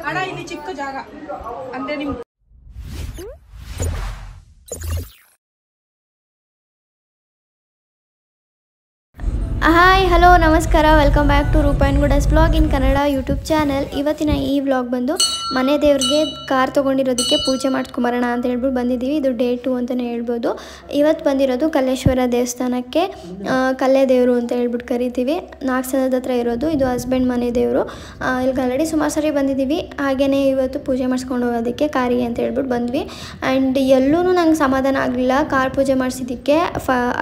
ಅಣ್ಣ ಇಲ್ಲಿ ಚಿಕ್ಕ ಜಾಗ ಅಂದ್ರೆ ನಿಮ್ ಹಾಯ್ ಹಲೋ ನಮಸ್ಕಾರ welcome back to Roopa and goods blog in Kannada YouTube channel. ಇವತ್ತಿನ ಈ ವ್ಲಾಗ್ ಬಂದು ಮನೆ ದೇವ್ರಿಗೆ ಕಾರ್ ತೊಗೊಂಡಿರೋದಕ್ಕೆ ಪೂಜೆ ಮಾಡ್ಕೊಂಬರೋಣ ಅಂತ ಹೇಳ್ಬಿಟ್ಟು ಬಂದಿದ್ದೀವಿ. ಇದು ಡೇ 2 ಅಂತಲೇ ಹೇಳ್ಬೋದು. ಇವತ್ತು ಬಂದಿರೋದು ಕಲ್ಲೇಶ್ವರ ದೇವಸ್ಥಾನಕ್ಕೆ. ಕಲ್ಲೆ ದೇವರು ಅಂತ ಹೇಳ್ಬಿಟ್ಟು ಕರಿತೀವಿ. ನಾಗಸನದ ಹತ್ರ ಇರೋದು ಇದು ಹಸ್ಬೆಂಡ್ ಮನೆ ದೇವರು. ಇಲ್ಲಿ ಆಲ್ರೆಡಿ ಸುಮಾರು ಸರಿ ಬಂದಿದ್ದೀವಿ. ಹಾಗೆಯೇ ಇವತ್ತು ಪೂಜೆ ಮಾಡಿಸ್ಕೊಂಡು ಹೋಗೋದಕ್ಕೆ ಕಾರಿಗೆ ಅಂತ ಹೇಳ್ಬಿಟ್ಟು ಬಂದ್ವಿ. ಆ್ಯಂಡ್ ಎಲ್ಲೂ ನಂಗೆ ಸಮಾಧಾನ ಆಗಲಿಲ್ಲ. ಕಾರ್ ಪೂಜೆ ಮಾಡಿಸಿದ್ದಕ್ಕೆ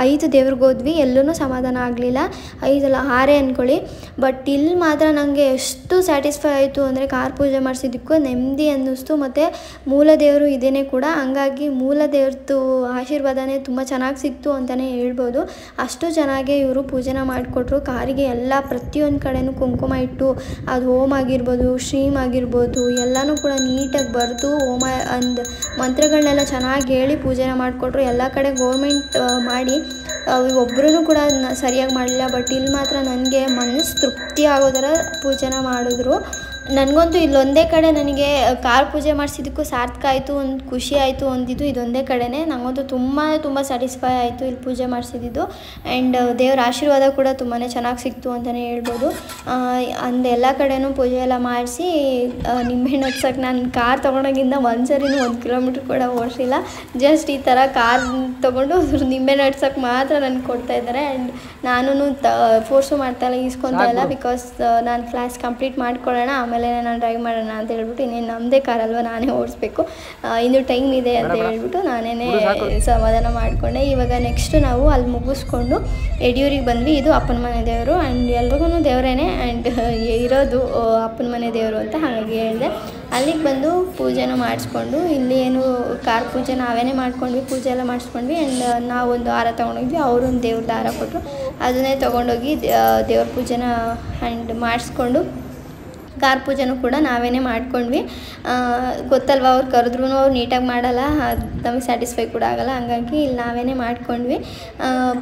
5 ದೇವ್ರಿಗೆ ಹೋದ್ವಿ, ಎಲ್ಲೂ ಸಮಾಧಾನ ಆಗಲಿಲ್ಲ. 5 ಅಲ್ಲ 6 ಅಂದ್ಕೊಳ್ಳಿ. ಬಟ್ ಇಲ್ಲಿ ಮಾತ್ರ ನನಗೆ ಎಷ್ಟು ಸ್ಯಾಟಿಸ್ಫೈ ಆಯಿತು ಅಂದರೆ ಕಾರ್ ಪೂಜೆ ಮಾಡಿಸಿದ್ದಕ್ಕೂ ನೆಮ್ಮದಿ ಅನ್ನಿಸ್ತು. ಮತ್ತು ಮೂಲ ದೇವರು ಇದೇನೇ ಕೂಡ, ಹಂಗಾಗಿ ಮೂಲ ದೇವ್ರದ್ದು ಆಶೀರ್ವಾದನೇ ತುಂಬ ಚೆನ್ನಾಗಿ ಸಿಕ್ತು ಅಂತಲೇ ಹೇಳ್ಬೋದು. ಅಷ್ಟು ಚೆನ್ನಾಗಿ ಇವರು ಪೂಜೆನ ಮಾಡಿಕೊಟ್ರು. ಕಾರಿಗೆ ಎಲ್ಲ ಪ್ರತಿಯೊಂದು ಕಡೆಯೂ ಕುಂಕುಮ ಇಟ್ಟು ಅದು ಹೋಮ ಆಗಿರ್ಬೋದು, ಶ್ರೀಮ್ ಆಗಿರ್ಬೋದು ಎಲ್ಲನೂ ಕೂಡ ನೀಟಾಗಿ ಬರೆದು ಹೋಮ ಮಂತ್ರಗಳನ್ನೆಲ್ಲ ಚೆನ್ನಾಗಿ ಹೇಳಿ ಪೂಜೆನ ಮಾಡಿಕೊಟ್ರು. ಎಲ್ಲ ಕಡೆ ಗೌರ್ಮೆಂಟ್ ಮಾಡಿ ಒಬ್ಬರೂ ಕೂಡ ಸರಿಯಾಗಿ ಮಾಡಲಿಲ್ಲ. ಬಟ್ ಇಲ್ಲಿ ಮಾತ್ರ ನನಗೆ ಮನಸ್ಸು ತೃಪ್ತಿ ಆಗೋ ಥರ ಪೂಜೆನ ಮಾಡಿದ್ರು. ನನಗಂತೂ ಇಲ್ಲೊಂದೇ ಕಡೆ ನನಗೆ ಕಾರ್ ಪೂಜೆ ಮಾಡಿಸಿದ್ದಕ್ಕೂ ಸಾರ್ಥಕ ಆಯಿತು, ಒಂದು ಖುಷಿ ಆಯಿತು ಅಂದಿದ್ದು ಇದೊಂದೇ ಕಡೆನೇ. ನನಗಂತೂ ತುಂಬ ಸ್ಯಾಟಿಸ್ಫೈ ಆಯಿತು ಇಲ್ಲಿ ಪೂಜೆ ಮಾಡಿಸಿದ್ದು. ಆ್ಯಂಡ್ ದೇವರ ಆಶೀರ್ವಾದ ಕೂಡ ತುಂಬಾ ಚೆನ್ನಾಗಿ ಸಿಕ್ತು ಅಂತಲೇ ಹೇಳ್ಬೋದು. ಎಲ್ಲ ಕಡೆಯೂ ಪೂಜೆ ಎಲ್ಲ ಮಾಡಿಸಿ ನಿಂಬೆಹಣ್ಣು ಹಚ್ಚಕ್ಕೆ ನಾನು ಕಾರ್ ತೊಗೊಂಡೋಗಿಂದ ಒಂದ್ಸರಿನೂ 1 ಕಿಲೋಮೀಟ್ರ್ ಕೂಡ ಓಡಿಸಿಲ್ಲ. ಜಸ್ಟ್ ಈ ಥರ ಕಾರ್ ತೊಗೊಂಡು ನಿಂಬೆಹಣ್ಣು ಹಚ್ಚಕ್ಕೆ ಮಾತ್ರ ನನಗೆ ಕೊಡ್ತಾಯಿದ್ದಾರೆ. ಆ್ಯಂಡ್ ನಾನು ಫೋರ್ಸು ಮಾಡ್ತಾಯಿಲ್ಲ, ಈಸ್ಕೊತಾ ಇಲ್ಲ. ಬಿಕಾಸ್ ನಾನು ಕ್ಲಾಸ್ ಕಂಪ್ಲೀಟ್ ಮಾಡ್ಕೊಳ್ಳೋಣ, ಆಮೇಲೆ ನಾನು ಡ್ರೈವ್ ಮಾಡೋಣ ಅಂತ ಹೇಳ್ಬಿಟ್ಟು, ಇನ್ನೇನು ನಮ್ಮದೇ ಕಾರ್ ಅಲ್ವ, ನಾನೇ ಓಡಿಸ್ಬೇಕು, ಇನ್ನೂ ಟೈಮ್ ಇದೆ ಅಂತ ಹೇಳ್ಬಿಟ್ಟು ನಾನೇ ಸಮಾಧಾನ ಮಾಡಿಕೊಂಡೆ. ಇವಾಗ ನೆಕ್ಸ್ಟ್ ನಾವು ಅಲ್ಲಿ ಮುಗಿಸ್ಕೊಂಡು ಯಡಿಯೂರಿಗೆ ಬಂದ್ವಿ. ಇದು ಅಪ್ಪನ ಮನೆ ದೇವರು. ಆ್ಯಂಡ್ ಎಲ್ರಿಗೂ ದೇವರೇನೆ. ಆ್ಯಂಡ್ ಇರೋದು ಅಪ್ಪನ ಮನೆ ದೇವರು ಅಂತ ಹಾಗಾಗಿ ಹೇಳಿದೆ. ಅಲ್ಲಿಗೆ ಬಂದು ಪೂಜೆನೂ ಮಾಡಿಸ್ಕೊಂಡು, ಇಲ್ಲಿ ಏನು ಕಾರ್ ಪೂಜೆ ನಾವೇನೇ ಮಾಡ್ಕೊಂಡ್ವಿ, ಪೂಜೆ ಎಲ್ಲ ಮಾಡಿಸ್ಕೊಂಡ್ವಿ. ಆ್ಯಂಡ್ ನಾವೊಂದು ಹಾರ ತೊಗೊಂಡೋಗಿದ್ವಿ, ಅವರೊಂದು ದೇವ್ರದ್ದು ಹಾರ ಕೊಟ್ಟರು, ಅದನ್ನೇ ತೊಗೊಂಡೋಗಿ ದೇವ್ರ ಪೂಜೆನ ಆ್ಯಂಡ್ ಮಾಡಿಸ್ಕೊಂಡು ಕಾರ್ ಪೂಜೆನೂ ಕೂಡ ನಾವೇನೇ ಮಾಡ್ಕೊಂಡ್ವಿ. ಗೊತ್ತಲ್ವ, ಅವ್ರು ಕರೆದ್ರೂ ಅವ್ರು ನೀಟಾಗಿ ಮಾಡಲ್ಲ, ನಮಗೆ ಸ್ಯಾಟಿಸ್ಫೈ ಕೂಡ ಆಗೋಲ್ಲ. ಹಂಗಾಗಿ ಇಲ್ಲಿ ನಾವೇನೇ ಮಾಡ್ಕೊಂಡ್ವಿ,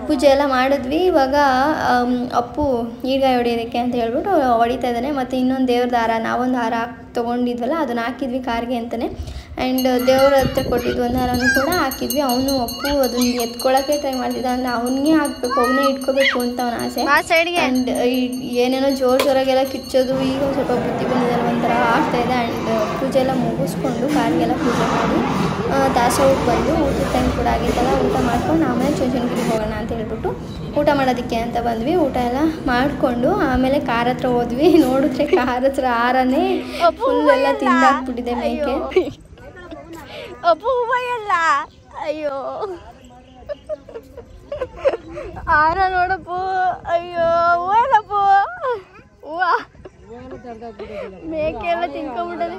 ಪೂಜೆ ಎಲ್ಲ ಮಾಡಿದ್ವಿ. ಇವಾಗ ಅಪ್ಪು ಈಗಾಯಿ ಹೊಡಿಯೋದಕ್ಕೆ ಅಂತ ಹೇಳ್ಬಿಟ್ಟು ಹೊಡಿತಾ ಇದ್ದಾನೆ. ಮತ್ತು ಇನ್ನೊಂದು ದೇವ್ರದ್ದು ಹಾರ, ನಾವೊಂದು ಹಾರ ತೊಗೊಂಡಿದ್ವಲ್ಲ ಅದನ್ನು ಹಾಕಿದ್ವಿ ಕಾರ್ಗೆ ಅಂತಲೇ. ಆ್ಯಂಡ್ ದೇವ್ರ ಹತ್ರ ಕೊಟ್ಟಿದ್ದು ಒಂದು ಹಾರನೂ ಕೂಡ ಹಾಕಿದ್ವಿ. ಅವನು ಅಪ್ಪು ಅದನ್ನು ಎತ್ಕೊಳ್ಳೋಕ್ಕೆ ಟ್ರೈ ಮಾಡ್ತಿದ್ದ. ಅಂದರೆ ಅವನಿಗೆ ಹಾಕಬೇಕು, ಅವನೇ ಇಟ್ಕೋಬೇಕು ಅಂತ ಅವನ ಆಸೆ. ಆ್ಯಂಡ್ ಏನೇನೋ ಜೋರಾಗೆಲ್ಲ ಕಿಚ್ಚೋದು, ಈಗ ಸ್ವಲ್ಪ ಬುದ್ಧಿ ಬಂದಿದ್ದಲ್ಲ, ಒಂಥರ ಆಗ್ತಾಯಿದೆ. ಆ್ಯಂಡ್ ಪೂಜೆ ಎಲ್ಲ ಮುಗಿಸ್ಕೊಂಡು ಕಾರಿಗೆಲ್ಲ ಪೂಜೆ ಮಾಡಿ ದಾಸೋಹಕ್ಕೆ ಬಂದು ಊಟದ ಟೈಮ್ ಕೂಡ ಆಗಿತ್ತಲ್ಲ, ಊಟ ಮಾಡ್ಕೊಂಡು ಆಮೇಲೆ ಚುಂಚನಗಿರಿಗೆ ಹೋಗೋಣ ಅಂತ ಹೇಳ್ಬಿಟ್ಟು ಊಟ ಮಾಡೋದಕ್ಕೆ ಅಂತ ಬಂದ್ವಿ. ಊಟ ಎಲ್ಲ ಮಾಡಿಕೊಂಡು ಆಮೇಲೆ ಕಾರ್ ಹತ್ರ ಹೋದ್ವಿ. ನೋಡಿದ್ರೆ ಕಾರ್ ಹತ್ರ ಹಾರನೇ ಫುಲ್ ಎಲ್ಲ ತಿಂದಾಕ್ಬಿಟ್ಟಿದೆ ಮೇಕೆ. ಅಪ್ಪು ಹೂವಲ್ಲ, ಅಯ್ಯೋ ಹಾರ ನೋಡಪ್ಪು, ಅಯ್ಯೋ ಹೂವಲ್ಲಪ್ಪು, ಹೂವ ಮೇಕೆ ಎಲ್ಲ ತಿನ್ಕೊಂಡ್ಬಿಟ್ಟದೆ.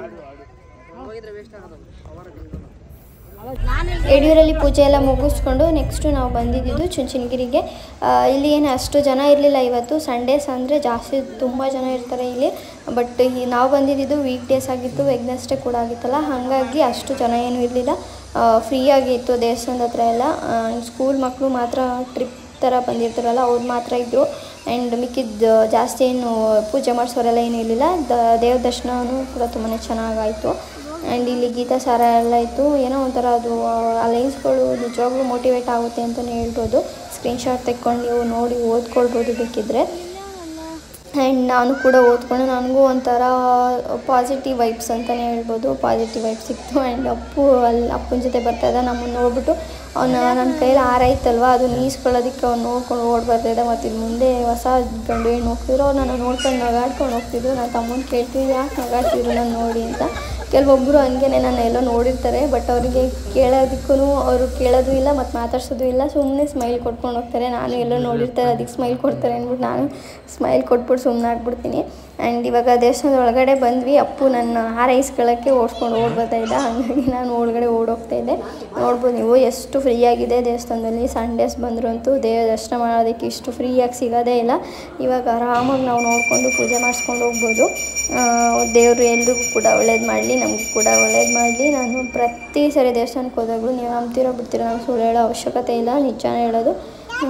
ಯಡಿಯೂರಲ್ಲಿ ಪೂಜೆ ಎಲ್ಲ ಮುಗಿಸ್ಕೊಂಡು ನೆಕ್ಸ್ಟು ನಾವು ಬಂದಿದ್ದು ಚುಂಚನಗಿರಿಗೆ. ಇಲ್ಲಿ ಏನು ಅಷ್ಟು ಜನ ಇರಲಿಲ್ಲ ಇವತ್ತು, ಸಂಡೇಸ್ ಅಂದರೆ ಜಾಸ್ತಿ ತುಂಬ ಜನ ಇರ್ತಾರೆ ಇಲ್ಲಿ. ಬಟ್ ನಾವು ಬಂದಿದ್ದು ವೀಕ್ ಡೇಸ್ ಆಗಿತ್ತು, ವೆಡ್ನೆಸ್ಡೇ ಕೂಡ ಆಗಿತ್ತಲ್ಲ, ಹಾಗಾಗಿ ಅಷ್ಟು ಜನ ಏನೂ ಇರಲಿಲ್ಲ. ಫ್ರೀಯಾಗಿತ್ತು ದೇವಸ್ಥಾನದ ಹತ್ರ ಎಲ್ಲ. ಸ್ಕೂಲ್ ಮಕ್ಕಳು ಮಾತ್ರ ಟ್ರಿಪ್ ಥರ ಬಂದಿರ್ತಾರಲ್ಲ ಅವ್ರು ಮಾತ್ರ ಇದ್ದರು. ಆ್ಯಂಡ್ ಮಿಕ್ಕಿದ್ದು ಜಾಸ್ತಿ ಏನು ಪೂಜೆ ಮಾಡಿಸೋರೆಲ್ಲ ಏನೂ ಇರಲಿಲ್ಲ. ದೇವ್ರ ದರ್ಶನವೂ ಕೂಡ ತುಂಬಾ ಚೆನ್ನಾಗಾಯಿತು. ಆ್ಯಂಡ್ ಇಲ್ಲಿ ಗೀತಾ ಸಾರ ಎಲ್ಲ ಇತ್ತು. ಏನೋ ಒಂಥರ ಅದು ಆ ಲೈನ್ಸ್ಗಳು ನಿಜವಾಗ್ಲೂ ಮೋಟಿವೇಟ್ ಆಗುತ್ತೆ ಅಂತಲೇ ಹೇಳ್ಬೋದು. ಸ್ಕ್ರೀನ್ಶಾಟ್ ತೆಕ್ಕೊಂಡು ನೀವು ನೋಡಿ ಓದ್ಕೊಳ್ಬೋದು ಬೇಕಿದ್ದರೆ. ಆ್ಯಂಡ್ ನಾನು ಕೂಡ ಓದ್ಕೊಂಡು ನನಗೂ ಒಂಥರ ಪಾಸಿಟಿವ್ ವೈಬ್ಸ್ ಅಂತಲೇ ಹೇಳ್ಬೋದು, ಪಾಸಿಟಿವ್ ವೈಬ್ಸ್ ಸಿಕ್ತು. ಆ್ಯಂಡ್ ಅಪ್ಪು ಅಲ್ಲಿ ಅಪ್ಪನ ಜೊತೆ ಬರ್ತಾಯಿದ್ದ. ನಮ್ಮನ್ನು ನೋಡ್ಬಿಟ್ಟು ಅವನು ನನ್ನ ಕೈಯಲ್ಲಿ ಹಾರ ಇತ್ತಲ್ವ ಅದನ್ನು ಈಸ್ಕೊಳ್ಳೋದಕ್ಕೆ ಅವ್ನು ನೋಡ್ಕೊಂಡು ಓಡಿ ಬರ್ತಾಯಿದ್ದ. ಮತ್ತು ಇಲ್ಲಿ ಮುಂದೆ ಹೊಸ ಗಂಡು ಹೆಣ್ಣು ಹೋಗ್ತಿದ್ರು, ಅವ್ರು ನಾನು ನೋಡ್ಕೊಂಡು ನಗಾಡ್ಕೊಂಡು ಹೋಗ್ತಿದ್ರು. ನಾನು ತಮ್ಮನ ಕೇಳ್ತಿದ್ದೆ ಯಾಕೆ ನಗಾಡ್ತಿದ್ರು ನಾನು ನೋಡಿ ಅಂತ. ಕೆಲವೊಬ್ಬರು ಹಂಗೆ ನನ್ನ ಎಲ್ಲೋ ನೋಡಿರ್ತಾರೆ, ಬಟ್ ಅವರಿಗೆ ಕೇಳೋದಕ್ಕೂ ಅವರು ಕೇಳೋದು ಇಲ್ಲ ಮತ್ತು ಮಾತಾಡ್ಸೋದು ಇಲ್ಲ, ಸುಮ್ಮನೆ ಸ್ಮೈಲ್ ಕೊಟ್ಕೊಂಡು ಹೋಗ್ತಾರೆ. ನಾನು ಎಲ್ಲೋ ನೋಡಿರ್ತಾರೆ ಅದಕ್ಕೆ ಸ್ಮೈಲ್ ಕೊಡ್ತಾರೆ ಅಂದ್ಬಿಟ್ಟು ನಾನು ಸ್ಮೈಲ್ ಕೊಟ್ಬಿಟ್ಟು ಸುಮ್ಮನೆ ಆಗ್ಬಿಡ್ತೀನಿ. ಆ್ಯಂಡ್ ಇವಾಗ ದೇವಸ್ಥಾನದ ಒಳಗಡೆ ಬಂದ್ವಿ. ಅಪ್ಪು ನನ್ನ ಹಾರೈಸ್ಕೊಳ್ಳೋಕ್ಕೆ ಓಡಿಸ್ಕೊಂಡು ಓಡ್ಬರ್ತಾ ಇದ್ದ, ಹಾಗಾಗಿ ನಾನು ಒಳಗಡೆ ಓಡೋಗ್ತಾ ಇದ್ದೆ. ನೋಡ್ಬೋದು ನೀವು ಎಷ್ಟು ಫ್ರೀಯಾಗಿದೆ ದೇವಸ್ಥಾನದಲ್ಲಿ. ಸಂಡೇಸ್ ಬಂದರೂ ಅಂತೂ ದರ್ಶನ ಮಾಡೋದಕ್ಕೆ ಇಷ್ಟು ಫ್ರೀಯಾಗಿ ಸಿಗೋದೇ ಇಲ್ಲ. ಇವಾಗ ಆರಾಮಾಗಿ ನಾವು ನೋಡಿಕೊಂಡು ಪೂಜೆ ಮಾಡಿಸ್ಕೊಂಡು ಹೋಗ್ಬೋದು. ದೇವರು ಎಲ್ರಿಗೂ ಕೂಡ ಒಳ್ಳೇದು ಮಾಡಲಿ, ನಮಗೂ ಕೂಡ ಒಳ್ಳೇದು ಮಾಡಲಿ. ನಾನು ಪ್ರತಿ ಸರಿ ದೇವಸ್ಥಾನಕ್ಕೆ ಹೋದಾಗಲೂ ನೀವು ನಂಬ್ತಿರೋ ಬಿಡ್ತೀರೋ, ನಾವು ಸುಳ್ಳು ಹೇಳೋ ಅವಶ್ಯಕತೆ ಇಲ್ಲ, ನಿಜಾನೇ ಹೇಳೋದು.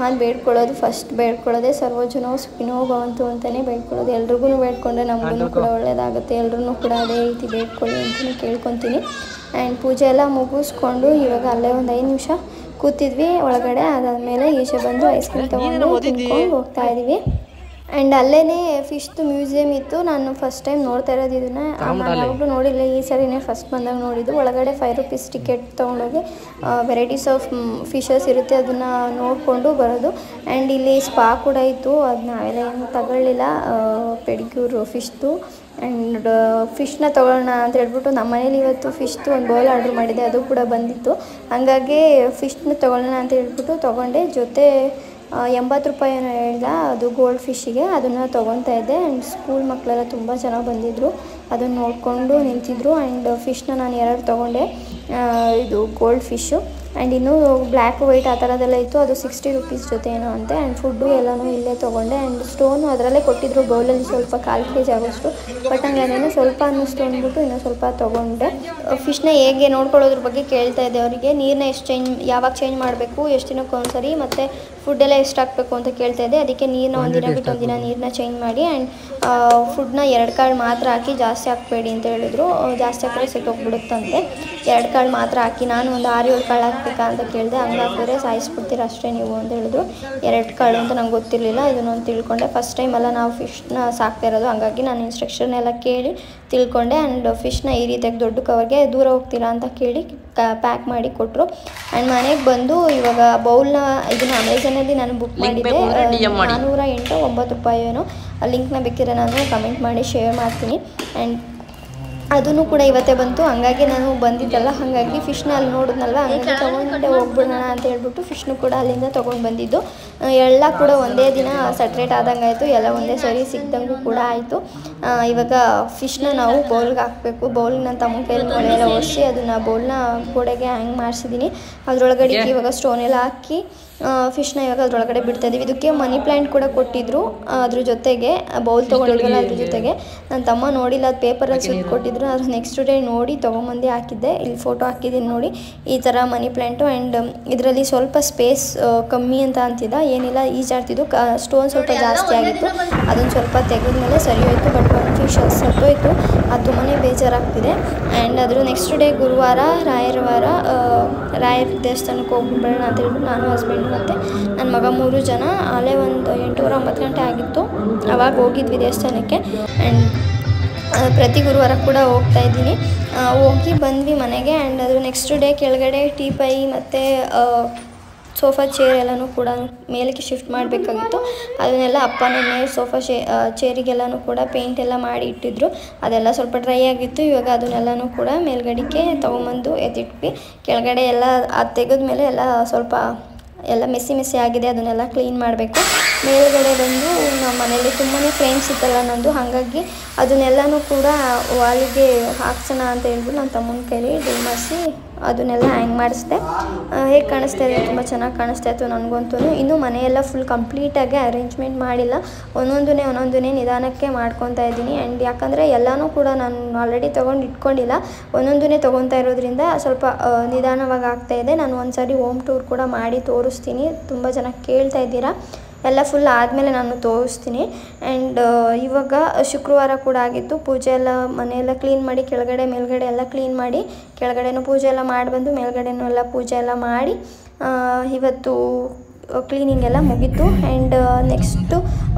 ನಾನು ಬೇಡ್ಕೊಳ್ಳೋದು ಫಸ್ಟ್ ಬೇಡ್ಕೊಳ್ಳೋದೆ ಸರ್ವಜನೋ ಸುಖಿನೋ ಭವಂತು ಅಂತಲೇ ಬೇಡ್ಕೊಳ್ಳೋದು. ಎಲ್ರಿಗೂ ಬೇಡ್ಕೊಂಡ್ರೆ ನಮಗೂ ಕೂಡ ಒಳ್ಳೆಯದಾಗುತ್ತೆ. ಎಲ್ಲರೂ ಕೂಡ ಅದೇ ರೀತಿ ಬೇಡ್ಕೊಳ್ಳಿ ಅಂತಲೇ ಕೇಳ್ಕೊತೀನಿ. ಆ್ಯಂಡ್ ಪೂಜೆ ಎಲ್ಲ ಮುಗಿಸ್ಕೊಂಡು ಇವಾಗ ಅಲ್ಲೇ ಒಂದು 5 ನಿಮಿಷ ಕೂತಿದ್ವಿ ಒಳಗಡೆ. ಅದಾದಮೇಲೆ ಈಚೆ ಬಂದು ಐಸ್ ಕ್ರೀಮ್ ತೊಗೊಂಡು ತಿನ್ಕೊಂಡು ಹೋಗ್ತಾ ಇದ್ದೀವಿ. ಆ್ಯಂಡ್ ಅಲ್ಲೇ ಫಿಶ್ದು ಮ್ಯೂಸಿಯಮ್ ಇತ್ತು. ನಾನು ಫಸ್ಟ್ ಟೈಮ್ ನೋಡ್ತಾ ಇರೋದು ಇದನ್ನು. ಯಾವಾಗಲೂ ನೋಡಿಲ್ಲ, ಈ ಸರಿನೇ ಫಸ್ಟ್ ಬಂದಾಗ ನೋಡಿದ್ದು. ಒಳಗಡೆ 5 ರೂಪೀಸ್ ಟಿಕೆಟ್ ತೊಗೊಂಡೋಗಿ ವೆರೈಟೀಸ್ ಆಫ್ ಫಿಶಸ್ ಇರುತ್ತೆ, ಅದನ್ನು ನೋಡಿಕೊಂಡು ಬರೋದು. ಆ್ಯಂಡ್ ಇಲ್ಲಿ ಸ್ಪಾ ಕೂಡ ಇತ್ತು, ಅದು ನಾವೆಲ್ಲ ಏನು ತಗೊಳ್ಳಿಲ್ಲ. ಪೆಡಿಕ್ಯೂರ್ ಫಿಶ್ದು ಆ್ಯಂಡ್ ಫಿಶ್ನ ತೊಗೊಳ್ಳೋಣ ಅಂತ ಹೇಳ್ಬಿಟ್ಟು ನಮ್ಮ ಮನೇಲಿ ಇವತ್ತು ಫಿಶ್ದು ಒಂದು ಬೌಲ್ ಆರ್ಡ್ರ್ ಮಾಡಿದೆ, ಅದು ಕೂಡ ಬಂದಿತ್ತು. ಹಾಗಾಗಿ ಫಿಶ್ನ ತೊಗೊಳ್ಳೋಣ ಅಂತ ಹೇಳ್ಬಿಟ್ಟು ತೊಗೊಂಡೆ. ಜೊತೆ 80 ರೂಪಾಯಿ ಏನೋ ಹೇಳಿದ, ಅದು ಗೋಲ್ಡ್ ಫಿಶ್ಶಿಗೆ. ಅದನ್ನು ತೊಗೊತಾ ಇದ್ದೆ. ಆ್ಯಂಡ್ ಸ್ಕೂಲ್ ಮಕ್ಕಳೆಲ್ಲ ತುಂಬ ಚೆನ್ನಾಗಿ ಬಂದಿದ್ದರು, ಅದನ್ನು ನೋಡಿಕೊಂಡು ನಿಂತಿದ್ರು. ಆ್ಯಂಡ್ ಫಿಶ್ನ ನಾನು 2 ತೊಗೊಂಡೆ, ಇದು ಗೋಲ್ಡ್ ಫಿಶ್ಶು. ಆ್ಯಂಡ್ ಇನ್ನೂ ಬ್ಲ್ಯಾಕ್ ವೈಟ್ ಆ ಥರದ್ದೆಲ್ಲ ಇತ್ತು, ಅದು 60 ರೂಪೀಸ್ ಜೊತೆ ಏನೋ ಅಂತೆ. ಆ್ಯಂಡ್ ಫುಡ್ಡು ಎಲ್ಲನೂ ಇಲ್ಲೇ ತೊಗೊಂಡೆ. ಆ್ಯಂಡ್ ಸ್ಟೋನು ಅದರಲ್ಲೇ ಕೊಟ್ಟಿದ್ರು ಬೌಲಲ್ಲಿ, ಸ್ವಲ್ಪ 1/4 kg ಆಗೋಷ್ಟು. ಬಟ್ ಹಂಗೇನೋ ಸ್ವಲ್ಪ ಅನ್ನಿಸ್ತು ಅಂದ್ಬಿಟ್ಟು ಇನ್ನೂ ಸ್ವಲ್ಪ ತೊಗೊಂಡೆ. ಫಿಶ್ನ ಹೇಗೆ ನೋಡ್ಕೊಳ್ಳೋದ್ರ ಬಗ್ಗೆ ಕೇಳ್ತಾ ಇದ್ದೆ ಅವರಿಗೆ. ನೀರನ್ನ ಎಷ್ಟು ಯಾವಾಗ ಚೇಂಜ್ ಮಾಡಬೇಕು, ಎಷ್ಟು ದಿನಕ್ಕೆ ಒಂದ್ಸರಿ, ಮತ್ತು ಫುಡ್ಡೆಲ್ಲ ಎಷ್ಟು ಹಾಕಬೇಕು ಅಂತ ಕೇಳ್ತಾ ಇದ್ದೆ. ಅದಕ್ಕೆ ನೀರನ್ನ ಒಂದಿನ ಬಿಟ್ಟು ಒಂದಿನ ನೀರನ್ನ ಚೇಂಜ್ ಮಾಡಿ. ಆ್ಯಂಡ್ ಫುಡ್ನ 2 ಕಾಳು ಮಾತ್ರ ಹಾಕಿ, ಜಾಸ್ತಿ ಹಾಕಬೇಡಿ ಅಂತ ಹೇಳಿದ್ರು. ಜಾಸ್ತಿ ಹಾಕಿದ್ರೆ ಸಿಕ್ಕೋಗ್ಬಿಡುತ್ತಂತೆ. 2 ಕಾಳು ಮಾತ್ರ ಹಾಕಿ. ನಾನು ಒಂದು 6-7 ಕಾಳು ಹಾಕಬೇಕಾ ಅಂತ ಕೇಳಿದೆ. ಹಂಗೆ ಹಾಕಿದ್ರೆ ಸಾಯಿಸ್ಬಿಡ್ತೀರ ಅಷ್ಟೇ ನೀವು ಅಂತ ಹೇಳಿದ್ರು. 2 ಕಾಳು ಅಂತ ನಂಗೆ ಗೊತ್ತಿರಲಿಲ್ಲ, ಇದನ್ನೊಂದು ತಿಳ್ಕೊಂಡೆ. ಫಸ್ಟ್ ಟೈಮ್ ಎಲ್ಲ ನಾವು ಫಿಶ್ನ ಸಾಕ್ತಾ ಇರೋದು, ಹಾಗಾಗಿ ನಾನು ಇನ್ಸ್ಟ್ರಕ್ಷನ್ ಎಲ್ಲ ಕೇಳಿ ತಿಳ್ಕೊಂಡೆ. ಆ್ಯಂಡ್ ಫಿಶ್ನ ಈ ರೀತಿಯಾಗಿ ದೊಡ್ಡ ಕವರ್ಗೆ ದೂರ ಹೋಗ್ತೀರಾ ಅಂತ ಕೇಳಿ ಪ್ಯಾಕ್ ಮಾಡಿ ಕೊಟ್ಟರು. ಆ್ಯಂಡ್ ಮನೆಗೆ ಬಂದು ಇವಾಗ ಬೌಲ್ನ ಇದನ್ನು ಅಮೆಝಾನಲ್ಲಿ ನಾನು ಬುಕ್ ಮಾಡಿದ್ದೆ. 408-9 ರೂಪಾಯಿ ಏನೋ. ಆ ಲಿಂಕ್ನ ಬೇಕಿದ್ರೆ ನಾನು ಕಮೆಂಟ್ ಮಾಡಿ ಶೇರ್ ಮಾಡ್ತೀನಿ. ಆ್ಯಂಡ್ ಅದೂ ಕೂಡ ಇವತ್ತೇ ಬಂತು. ಹಂಗಾಗಿ ನಾನು ಬಂದಿದ್ದಲ್ಲ, ಹಾಗಾಗಿ ಫಿಶ್ನ ಅಲ್ಲಿ ನೋಡಿದ್ನಲ್ವ, ಹಂಗಾಗಿ ತೊಗೊಂಡೆ ಹೋಗ್ಬಿಡೋಣ ಅಂತ ಹೇಳ್ಬಿಟ್ಟು ಫಿಶ್ನು ಕೂಡ ಅಲ್ಲಿಂದ ತೊಗೊಂಡು ಬಂದಿದ್ದು. ಎಲ್ಲ ಕೂಡ ಒಂದೇ ದಿನ ಸಟ್ರೇಟ್ ಆದಂಗೆ ಆಯಿತು, ಎಲ್ಲ ಒಂದೇ ಸರಿ ಸಿಕ್ದಂಗೂ ಕೂಡ ಆಯಿತು. ಇವಾಗ ಫಿಶ್ನ ನಾವು ಬೌಲ್ಗೆ ಹಾಕಬೇಕು. ಬೌಲ್ಗೆ ನಾನು ತಮ್ಮ ಕೈಯಲ್ಲಿ ಮೊಳೆ ಎಲ್ಲ ಒರೆಸಿ ಅದನ್ನು ಬೌಲ್ನ ಗೋಡೆಗೆ ಹ್ಯಾಂಗ್ ಮಾಡಿಸಿದ್ದೀನಿ. ಅದರೊಳಗಡೆ ಇವಾಗ ಸ್ಟೋನ್ ಎಲ್ಲ ಹಾಕಿ ಫಿಶ್ನ ಇವಾಗ ಅದರೊಳಗಡೆ ಬಿಡ್ತಾಯಿದ್ದೀವಿ. ಇದಕ್ಕೆ ಮನಿ ಪ್ಲ್ಯಾಂಟ್ ಕೂಡ ಕೊಟ್ಟಿದ್ರು ಅದ್ರ ಜೊತೆಗೆ, ಬೌಲ್ ತೊಗೊಂಡಿದ್ವಲ್ಲ ಅದ್ರ ಜೊತೆಗೆ. ನನ್ನ ತಮ್ಮ ನೋಡಿಲ್ಲ, ಅದು ಪೇಪರಲ್ಲಿ ಸುತ್ತ ಕೊಟ್ಟಿದ್ರು. ಅದ್ರ ನೆಕ್ಸ್ಟ್ ಡೇ ನೋಡಿ ತೊಗೊಂಬಂದು ಹಾಕಿದ್ದೆ. ಇಲ್ಲಿ ಫೋಟೋ ಹಾಕಿದ್ದೀನಿ ನೋಡಿ, ಈ ಥರ ಮನಿ ಪ್ಲ್ಯಾಂಟು. ಆ್ಯಂಡ್ ಇದರಲ್ಲಿ ಸ್ವಲ್ಪ ಸ್ಪೇಸ್ ಕಮ್ಮಿ ಅಂತ ಅಂತಿದ್ದ, ಏನಿಲ್ಲ ಈಜಾಡ್ತಿದ್ದು. ಸ್ಟೋನ್ ಸ್ವಲ್ಪ ಜಾಸ್ತಿ ಆಗಿತ್ತು, ಅದನ್ನು ಸ್ವಲ್ಪ ತೆಗೆದ್ಮೇಲೆ ಸರಿ ಹೋಯಿತು. ಬಟ್ ಒಂದು ಫಿಶ್ ಸತ್ತೋಯ್ತು, ಅದು ತುಂಬಾ ಬೇಜಾರಾಗ್ತಿದೆ. ಆ್ಯಂಡ್ ಅದ್ರ ನೆಕ್ಸ್ಟ್ ಡೇ ಗುರುವಾರ ರಾಯರ ದೇವಸ್ಥಾನಕ್ಕೆ ಹೋಗ್ಬಿಡೋಣ ಅಂತ ಹೇಳ್ಬಿಟ್ಟು ನಾನು, ಹಸ್ಬೆಂಡು ಮತ್ತು ನನ್ನ ಮಗ 3 ಜನ ಅಲ್ಲೇ ಒಂದು 8-9 ಗಂಟೆ ಆಗಿತ್ತು, ಅವಾಗ ಹೋಗಿದ್ವಿ ದೇವಸ್ಥಾನಕ್ಕೆ. ಆ್ಯಂಡ್ ಪ್ರತಿ ಗುರುವಾರ ಕೂಡ ಹೋಗ್ತಾ ಇದ್ದೀನಿ. ಹೋಗಿ ಬಂದ್ವಿ ಮನೆಗೆ. ಆ್ಯಂಡ್ ಅದ್ರ ನೆಕ್ಸ್ಟ್ ಡೇ ಕೆಳಗಡೆ ಟೀಪೈ ಮತ್ತು ಸೋಫಾ ಚೇರ್ ಎಲ್ಲನೂ ಕೂಡ ಮೇಲಕ್ಕೆ ಶಿಫ್ಟ್ ಮಾಡಬೇಕಾಗಿತ್ತು. ಅದನ್ನೆಲ್ಲ ಅಪ್ಪನೇ ಸೋಫಾ ಚೇರಿಗೆಲ್ಲನೂ ಕೂಡ ಪೇಂಟ್ ಎಲ್ಲ ಮಾಡಿ ಇಟ್ಟಿದ್ರು. ಅದೆಲ್ಲ ಸ್ವಲ್ಪ ಡ್ರೈ ಆಗಿತ್ತು. ಇವಾಗ ಅದನ್ನೆಲ್ಲನೂ ಕೂಡ ಮೇಲ್ಗಡೆಗೆ ತೊಗೊಂಬಂದು ಎತ್ತಿಟ್ವಿ. ಕೆಳಗಡೆ ಎಲ್ಲ ಅದು ತೆಗೆದ್ಮೇಲೆ ಎಲ್ಲ ಸ್ವಲ್ಪ ಎಲ್ಲ ಮೆಸ್ಸಿ ಆಗಿದೆ, ಅದನ್ನೆಲ್ಲ ಕ್ಲೀನ್ ಮಾಡಬೇಕು. ಮೇಲ್ಗಡೆ ಬಂದು ನಮ್ಮ ಮನೇಲಿ ತುಂಬಾ ಫ್ರೇಮ್ಸ್ ಇತ್ತಲ್ಲ ನಂದು, ಹಾಗಾಗಿ ಅದನ್ನೆಲ್ಲನೂ ಕೂಡ ವಾಲಿಗೆ ಹಾಕ್ಸೋಣ ಅಂತ ಹೇಳ್ಬಿಟ್ಟು ನನ್ನ ತಮ್ಮನ ಕೈಲಿ ಡ್ರಿಲ್ ಮಾಡಿಸಿ ಅದನ್ನೆಲ್ಲ ಹ್ಯಾಂಗ್ ಮಾಡಿಸ್ದೆ. ಹೇಗೆ ಕಾಣಿಸ್ತಾ ಇದೆ, ತುಂಬ ಚೆನ್ನಾಗಿ ಕಾಣಿಸ್ತಾ ಇತ್ತು ನನಗಂತೂ. ಇನ್ನೂ ಮನೆಯೆಲ್ಲ ಫುಲ್ ಕಂಪ್ಲೀಟಾಗಿ ಅರೇಂಜ್ಮೆಂಟ್ ಮಾಡಿಲ್ಲ, ಒಂದೊಂದನೇ ನಿಧಾನಕ್ಕೆ ಮಾಡ್ಕೊತಾ ಇದ್ದೀನಿ. ಆ್ಯಂಡ್ ಯಾಕಂದರೆ ಎಲ್ಲನೂ ಕೂಡ ನಾನು ಆಲ್ರೆಡಿ ತೊಗೊಂಡು ಇಟ್ಕೊಂಡಿಲ್ಲ, ಒಂದೊಂದನೇ ತೊಗೊತಾ ಇರೋದ್ರಿಂದ ಸ್ವಲ್ಪ ನಿಧಾನವಾಗಿ ಆಗ್ತಾಯಿದೆ. ನಾನು ಒಂದು ಸಾರಿ ಹೋಮ್ ಟೂರ್ ಕೂಡ ಮಾಡಿ ತೋರಿಸ್ತೀನಿ, ತುಂಬ ಜನ ಕೇಳ್ತಾ ಇದ್ದೀರಾ. ಎಲ್ಲ ಫುಲ್ ಆದಮೇಲೆ ನಾನು ತೋರಿಸ್ತೀನಿ. ಆ್ಯಂಡ್ ಇವಾಗ ಶುಕ್ರವಾರ ಕೂಡ ಆಗಿತ್ತು. ಪೂಜೆ ಎಲ್ಲ ಮನೆಯೆಲ್ಲ ಕ್ಲೀನ್ ಮಾಡಿ, ಕೆಳಗಡೆ ಮೇಲ್ಗಡೆ ಎಲ್ಲ ಕ್ಲೀನ್ ಮಾಡಿ, ಕೆಳಗಡೆನೂ ಪೂಜೆ ಎಲ್ಲ ಮಾಡಿ ಬಂದು ಮೇಲ್ಗಡೆನೂ ಎಲ್ಲ ಪೂಜೆ ಎಲ್ಲ ಮಾಡಿ ಇವತ್ತು ಕ್ಲೀನಿಂಗ್ ಎಲ್ಲ ಮುಗೀತು. ಆ್ಯಂಡ್ ನೆಕ್ಸ್ಟು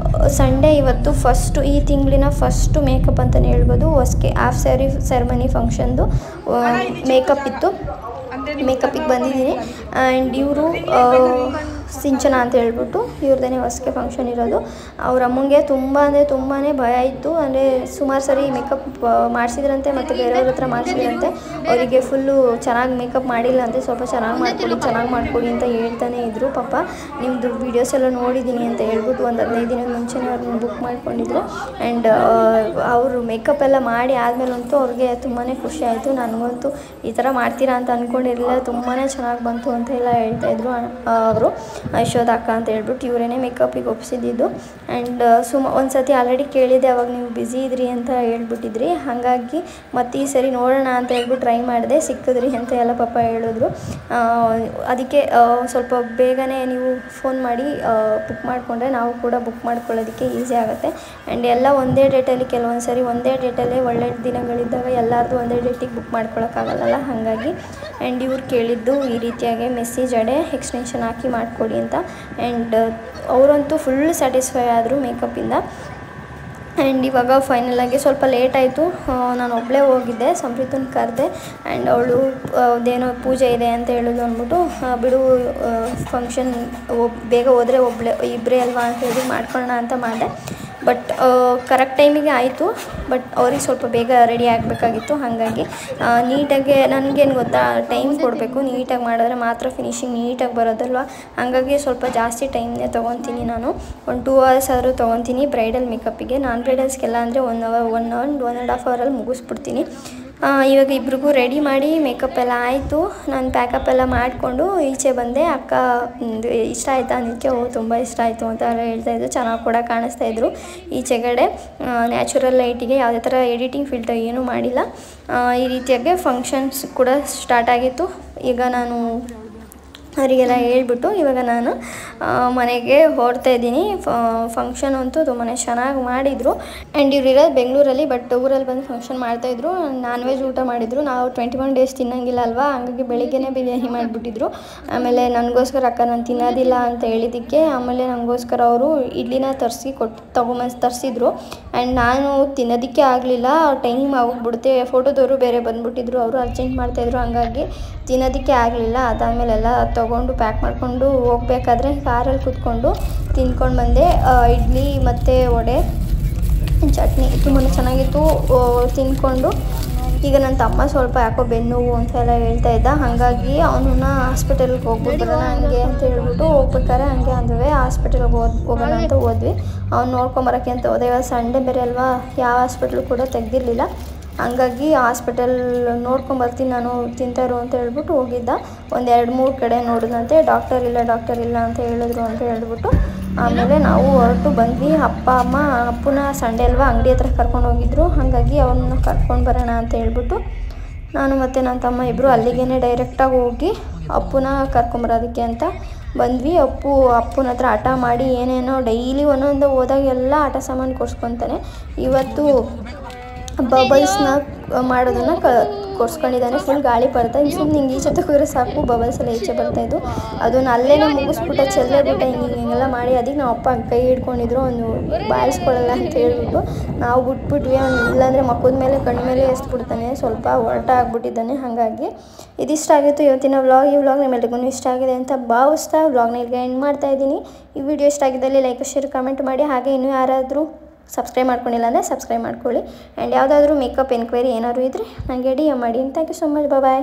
ಸಂಡೇ ಇವತ್ತು ಫಸ್ಟು ಈ ತಿಂಗಳಿನ ಫಸ್ಟು ಮೇಕಪ್ ಅಂತಲೇ ಹೇಳ್ಬೋದು. ಹೊಸಕೆ ಹಾಫ್ ಸ್ಯಾರಿ ಸೆರೆಮನಿ ಫಂಕ್ಷನ್ದು ಮೇಕಪ್ ಇತ್ತು, ಮೇಕಪ್ಪಿಗೆ ಬಂದಿದ್ದೀನಿ. ಆ್ಯಂಡ್ ಇವರು ಸಿಂಚನ ಅಂತ ಹೇಳ್ಬಿಟ್ಟು ಇವ್ರದೇ ಹೊಸಗೆ ಫಂಕ್ಷನ್ ಇರೋದು. ಅವ್ರ ಅಮ್ಮಂಗೆ ತುಂಬ ಅಂದರೆ ತುಂಬಾ ಭಯ ಇತ್ತು. ಅಂದರೆ ಸುಮಾರು ಸರಿ ಮೇಕಪ್ ಮಾಡಿಸಿದ್ರಂತೆ ಮತ್ತು ಬೇರೆಯವ್ರ ಹತ್ರ ಮಾಡಿಸಿದ್ರಂತೆ. ಅವರಿಗೆ ಫುಲ್ಲು ಚೆನ್ನಾಗಿ ಮೇಕಪ್ ಮಾಡಿಲ್ಲ ಅಂತೆ, ಸ್ವಲ್ಪ ಚೆನ್ನಾಗಿ ಮಾಡಿಕೊಡಿ ಅಂತ ಹೇಳ್ತಾನೆ ಇದ್ದರು. ಪಾಪ ನಿಮ್ಮದು ವೀಡಿಯೋಸ್ ಎಲ್ಲ ನೋಡಿದ್ದೀನಿ ಅಂತ ಹೇಳ್ಬಿಟ್ಟು ಒಂದು 15 ದಿನದ ಮುಂಚೆನೇ ಅವ್ರನ್ನ ಬುಕ್ ಮಾಡ್ಕೊಂಡಿದ್ರು. ಆ್ಯಂಡ್ ಅವರು ಮೇಕಪ್ ಎಲ್ಲ ಮಾಡಿ ಆದಮೇಲಂತೂ ಅವ್ರಿಗೆ ತುಂಬಾ ಖುಷಿ ಆಯಿತು. ನನಗಂತೂ ಈ ಥರ ಮಾಡ್ತೀರಾ ಅಂತ ಅಂದ್ಕೊಂಡಿರಲಿಲ್ಲ, ತುಂಬಾ ಚೆನ್ನಾಗಿ ಬಂತು ಅಂತ ಎಲ್ಲ ಹೇಳ್ತಾಯಿದ್ರು ಅವರು. ಯಶೋಧ ಅಕ್ಕ ಅಂತ ಹೇಳ್ಬಿಟ್ಟು ಇವರೇನೇ ಮೇಕಪ್ಪಿಗೆ ಒಪ್ಪಿಸಿದ್ದು. ಆ್ಯಂಡ್ ಒಂದು ಸತಿ ಆಲ್ರೆಡಿ ಕೇಳಿದೆ, ಅವಾಗ ನೀವು ಬ್ಯುಸಿ ಇದ್ರಿ ಅಂತ ಹೇಳ್ಬಿಟ್ಟಿದ್ರಿ. ಹಾಗಾಗಿ ಮತ್ತು ಈ ಸರಿ ನೋಡೋಣ ಅಂತ ಹೇಳ್ಬಿಟ್ಟು ಟ್ರೈ ಮಾಡಿದೆ, ಸಿಕ್ಕಿದ್ರಿ ಅಂತ ಎಲ್ಲ ಪಾಪ ಹೇಳಿದ್ರು. ಅದಕ್ಕೆ ಸ್ವಲ್ಪ ಬೇಗನೆ ನೀವು ಫೋನ್ ಮಾಡಿ ಬುಕ್ ಮಾಡಿಕೊಂಡ್ರೆ ನಾವು ಕೂಡ ಬುಕ್ ಮಾಡ್ಕೊಳ್ಳೋದಕ್ಕೆ ಈಸಿ ಆಗುತ್ತೆ. ಆ್ಯಂಡ್ ಎಲ್ಲ ಒಂದೇ ಡೇಟಲ್ಲಿ, ಕೆಲವೊಂದು ಸರಿ ಒಂದೇ ಡೇಟಲ್ಲೇ ಒಳ್ಳೆ ದಿನಗಳಿದ್ದಾಗ ಎಲ್ಲರದು ಒಂದೇ ಡೇಟಿಗೆ ಬುಕ್ ಮಾಡ್ಕೊಳಕ್ಕಾಗಲ್ಲ. ಹಾಗಾಗಿ ಆ್ಯಂಡ್ ಇವ್ರು ಕೇಳಿದ್ದು ಈ ರೀತಿಯಾಗಿ ಮೆಸ್ಸಿ ಜಡೆ ಎಕ್ಸ್ಟೆನ್ಷನ್ ಹಾಕಿ ಮಾಡಿಕೊಡಿ ಅಂತ. ಆ್ಯಂಡ್ ಅವರಂತೂ ಫುಲ್ ಸ್ಯಾಟಿಸ್ಫೈ ಆದರು ಮೇಕಪ್ಪಿಂದ. ಆ್ಯಂಡ್ ಇವಾಗ ಫೈನಲಾಗಿ ಸ್ವಲ್ಪ ಲೇಟ್ ಆಯಿತು. ನಾನು ಒಬ್ಬಳೇ ಹೋಗಿದ್ದೆ, ಸಂಪ್ರೀತನ ಕರೆದೆ. ಆ್ಯಂಡ್ ಅವಳು ಅದೇನೋ ಪೂಜೆ ಇದೆ ಅಂತ ಹೇಳೋದು ಅಂದ್ಬಿಟ್ಟು ಬಿಡು ಫಂಕ್ಷನ್ ಬೇಗ ಹೋದರೆ ಇಬ್ಬರೇ ಅಲ್ವಾ ಅಂತ ಹೇಳಿ ಮಾಡ್ಕೊಳ್ಳೋಣ ಅಂತ ಮಾಡಿದೆ. ಬಟ್ ಕರೆಕ್ಟ್ ಟೈಮಿಗೆ ಆಯಿತು. ಬಟ್ ಅವ್ರಿಗೆ ಸ್ವಲ್ಪ ಬೇಗ ರೆಡಿ ಆಗಬೇಕಾಗಿತ್ತು. ಹಾಗಾಗಿ ನೀಟಾಗಿ ನನಗೇನು ಗೊತ್ತಾ, ಟೈಮ್ ಕೊಡಬೇಕು, ನೀಟಾಗಿ ಮಾಡಿದ್ರೆ ಮಾತ್ರ ಫಿನಿಶಿಂಗ್ ನೀಟಾಗಿ ಬರೋದಲ್ವ. ಹಾಗಾಗಿ ಸ್ವಲ್ಪ ಜಾಸ್ತಿ ಟೈಮ್ನೇ ತೊಗೊತೀನಿ ನಾನು. ಒಂದು 2 hours ಆದರೂ ತೊಗೊತೀನಿ ಬ್ರೈಡಲ್ ಮೇಕಪ್ಪಿಗೆ. ನಾನ್ ಬ್ರೈಡಲ್ಸ್ಗೆಲ್ಲ ಅಂದರೆ 1 hour 1.5 ಅವರಲ್ಲಿ ಮುಗಿಸ್ಬಿಡ್ತೀನಿ. ಇವಾಗ ಇಬ್ರಿಗೂ ರೆಡಿ ಮಾಡಿ ಮೇಕಪ್ ಎಲ್ಲ ಆಯಿತು. ನಾನು ಪ್ಯಾಕಪ್ ಎಲ್ಲ ಮಾಡಿಕೊಂಡು ಈಚೆ ಬಂದೆ. ಅಕ್ಕ ಇಷ್ಟ ಆಯಿತಾ ಅದಕ್ಕೆ ತುಂಬ ಇಷ್ಟ ಆಯಿತು ಅಂತ ಎಲ್ಲ ಹೇಳ್ತಾಯಿದ್ರು. ಚೆನ್ನಾಗಿ ಕೂಡ ಕಾಣಿಸ್ತಾಯಿದ್ರು. ಈಚೆಗಡೆ ನ್ಯಾಚುರಲ್ ಲೈಟಿಗೆ ಯಾವುದೇ ಥರ ಎಡಿಟಿಂಗ್ ಫಿಲ್ಟರ್ ಏನೂ ಮಾಡಿಲ್ಲ. ಈ ರೀತಿಯಾಗಿ ಫಂಕ್ಷನ್ಸ್ ಕೂಡ ಸ್ಟಾರ್ಟ್ ಆಗಿತ್ತು. ಈಗ ನಾನು ಅವರಿಗೆಲ್ಲ ಹೇಳ್ಬಿಟ್ಟು ಇವಾಗ ನಾನು ಮನೆಗೆ ಹೊರಡ್ತಾ ಇದ್ದೀನಿ. ಫಂಕ್ಷನ್ ಅಂತೂ ತುಂಬಾ ಚೆನ್ನಾಗಿ ಮಾಡಿದರು. ಆ್ಯಂಡ್ ಇವ್ರು ಇರೋದು ಬೆಂಗಳೂರಲ್ಲಿ, ಬಟ್ ಊರಲ್ಲಿ ಬಂದು ಫಂಕ್ಷನ್ ಮಾಡ್ತಾಯಿದ್ರು. ನಾನ್ ವೆಜ್ ಊಟ ಮಾಡಿದರು. ನಾವು 21 days ತಿನ್ನೋಂಗಿಲ್ಲ ಅಲ್ವಾ, ಹಂಗಾಗಿ ಬೆಳಿಗ್ಗೆನೇ ಬಿರಿಯಾನಿ ಮಾಡಿಬಿಟ್ಟಿದ್ರು. ಆಮೇಲೆ ನನಗೋಸ್ಕರ ಅಕ್ಕ ನಾನು ತಿನ್ನೋದಿಲ್ಲ ಅಂತ ಹೇಳಿದ್ದಕ್ಕೆ ಆಮೇಲೆ ನನಗೋಸ್ಕರ ಅವರು ಇಡ್ಲಿನ ತರಿಸಿದ್ರು. ಆ್ಯಂಡ್ ನಾನು ತಿನ್ನೋದಕ್ಕೆ ಆಗಲಿಲ್ಲ, ಟೈಮ್ ಆಗೋಗ್ಬಿಡುತ್ತೆ. ಫೋಟೋದವರು ಬೇರೆ ಬಂದುಬಿಟ್ಟಿದ್ರು, ಅವರು ಅರ್ಜೆಂಟ್ ಮಾಡ್ತಾಯಿದ್ರು. ಹಂಗಾಗಿ ತಿನ್ನೋದಕ್ಕೆ ಆಗಲಿಲ್ಲ. ಅದಾದಮೇಲೆ ಎಲ್ಲ ತೊಗೊಂಡು ಪ್ಯಾಕ್ ಮಾಡಿಕೊಂಡು ಹೋಗ್ಬೇಕಾದ್ರೆ ಕಾರಲ್ಲಿ ಕೂತ್ಕೊಂಡು ತಿನ್ಕೊಂಡು ಬಂದೆ. ಇಡ್ಲಿ ಮತ್ತು ವಡೆ, ಚಟ್ನಿ ತುಂಬಾ ಚೆನ್ನಾಗಿತ್ತು. ತಿನ್ಕೊಂಡು ಈಗ ನನ್ನ ತಮ್ಮ ಸ್ವಲ್ಪ ಯಾಕೋ ಬೆನ್ನುವು ಅಂತ ಎಲ್ಲ ಹೇಳ್ತಾ ಇದ್ದ. ಹಾಗಾಗಿ ಅವನನ್ನ ಹಾಸ್ಪಿಟಲ್ಗೆ ಹೋಗ್ಬಿಟ್ಟು ಬರೋಣ ಹಂಗೆ ಅಂತ ಹೇಳ್ಬಿಟ್ಟು ಹೋಗ್ಬೇಕಾರೆ ಹಂಗೆ ಅಂದ್ವಿ ಹಾಸ್ಪಿಟಲ್ಗೆ ಹೋಗೋಣ ಅಂತ ಹೋದ್ವಿ. ಅವ್ನು ನೋಡ್ಕೊಂಬರೋಕ್ಕೆ ಅಂತ ಹೋದೆ. ಇವಾಗ ಸಂಡೇ ಬೇರೆ ಅಲ್ವಾ, ಯಾವ ಹಾಸ್ಪಿಟ್ಲು ಕೂಡ ತೆಗೆದಿರಲಿಲ್ಲ. ಹಂಗಾಗಿ ಹಾಸ್ಪಿಟಲ್ ನೋಡ್ಕೊಂಬರ್ತೀನಿ ನಾನು, ತಿಂತಾರು ಅಂತ ಹೇಳ್ಬಿಟ್ಟು ಹೋಗಿದ್ದ. ಒಂದು 2-3 ಕಡೆ ನೋಡಿದಂತೆ ಡಾಕ್ಟರ್ ಇಲ್ಲ ಅಂತ ಹೇಳಿದ್ರು ಅಂತ ಹೇಳ್ಬಿಟ್ಟು ಆಮೇಲೆ ನಾವು ಹೊರಟು ಬಂದ್ವಿ. ಅಪ್ಪ ಅಮ್ಮ ಅಪ್ಪನ ಸಂಡೇ ಅಲ್ವಾ ಅಂಗಡಿ ಹತ್ರ ಕರ್ಕೊಂಡು ಹೋಗಿದ್ರು. ಹಾಗಾಗಿ ಅವನ್ನ ಕರ್ಕೊಂಡು ಬರೋಣ ಅಂತ ಹೇಳ್ಬಿಟ್ಟು ನಾನು ಮತ್ತು ನನ್ನ ತಮ್ಮ ಇಬ್ಬರು ಅಲ್ಲಿಗೇ ಡೈರೆಕ್ಟಾಗಿ ಹೋಗಿ ಅಪ್ಪನ ಕರ್ಕೊಂಬರೋದಕ್ಕೆ ಅಂತ ಬಂದ್ವಿ. ಅಪ್ಪನ ಹತ್ರ ಆಟ ಮಾಡಿ ಏನೇನೋ ಡೈಲಿ ಒಂದೊಂದು ಹೋದಾಗೆಲ್ಲ ಆಟ ಸಾಮಾನು ಕೊಡ್ಸ್ಕೊತಾನೆ. ಇವತ್ತು ಬಬಲ್ಸ್ನ ಮಾಡೋದನ್ನು ಕೊಡ್ಸ್ಕೊಂಡಿದ್ದಾನೆ. ಫುಲ್ ಗಾಳಿ ಬರ್ತಾ ಸುಮ್ಮನೆ ಹಿಂಗೆ ಈಚೆ ತಗೋದ್ರೆ ಸಾಕು ಬಬಲ್ಸ್ ಎಲ್ಲ ಈಚೆ ಬರ್ತಾಯಿದ್ದು. ಅದನ್ನು ಅಲ್ಲೇ ಮುಗಿಸ್ಬಿಟ್ಟೆ ಚೆಲ್ಲೇಬಿಟ್ಟೆ ಹಿಂಗೆಲ್ಲ ಮಾಡಿ. ಅದಕ್ಕೆ ನಾವು ಅಪ್ಪ ಕೈ ಹಿಡ್ಕೊಂಡಿದ್ರು, ಒಂದು ಬಾಯಿಸ್ಕೊಳ್ಳಲ್ಲ ಅಂತ ಹೇಳ್ಬಿಟ್ಟು ನಾವು ಬಿಟ್ಬಿಟ್ವಿ. ಅವ್ನು ಇಲ್ಲಾಂದರೆ ಮಕ್ಕದ ಮೇಲೆ ಕಣ್ಣು ಮೇಲೆ ಎಸ್ಬಿಡ್ತಾನೆ, ಸ್ವಲ್ಪ ಹೊರಟ ಆಗಿಬಿಟ್ಟಿದ್ದಾನೆ. ಹಾಗಾಗಿ ಇದಿಷ್ಟ ಆಗಿತ್ತು ಇವತ್ತಿನ ವ್ಲಾಗ್. ಈ ವ್ಲಾಗ್ ನಿಮ್ಮೆಲ್ಲರಿಗೂ ಇಷ್ಟ ಆಗಿದೆ ಅಂತ ಭಾವಿಸ್ತಾ ವ್ಲಾಗ್ನ ಇಲ್ಲಿಗೆ ಎಂಡ್ ಮಾಡ್ತಾಯಿದ್ದೀನಿ. ಈ ವಿಡಿಯೋ ಇಷ್ಟ ಆಗಿದ್ದಲ್ಲಿ ಲೈಕ್ ಶೇರ್ ಕಮೆಂಟ್ ಮಾಡಿ. ಹಾಗೆ ಇನ್ನೂ ಯಾರಾದರೂ ಸಬ್ಸ್ಕ್ರೈಬ್ ಮಾಡ್ಕೊಂಡಿಲ್ಲ ಅಂದರೆ ಸಬ್ಸ್ಕ್ರೈಬ್ ಮಾಡ್ಕೊಳ್ಳಿ. ಆ್ಯಂಡ್ ಯಾವುದಾದ್ರೂ ಮೇಕಪ್ ಎನ್ಕ್ವೈರಿ ಏನಾದರೂ ಇದ್ದರೆ ನನಗೆ DM ಮಾಡಿ. Thank you so much. Bye.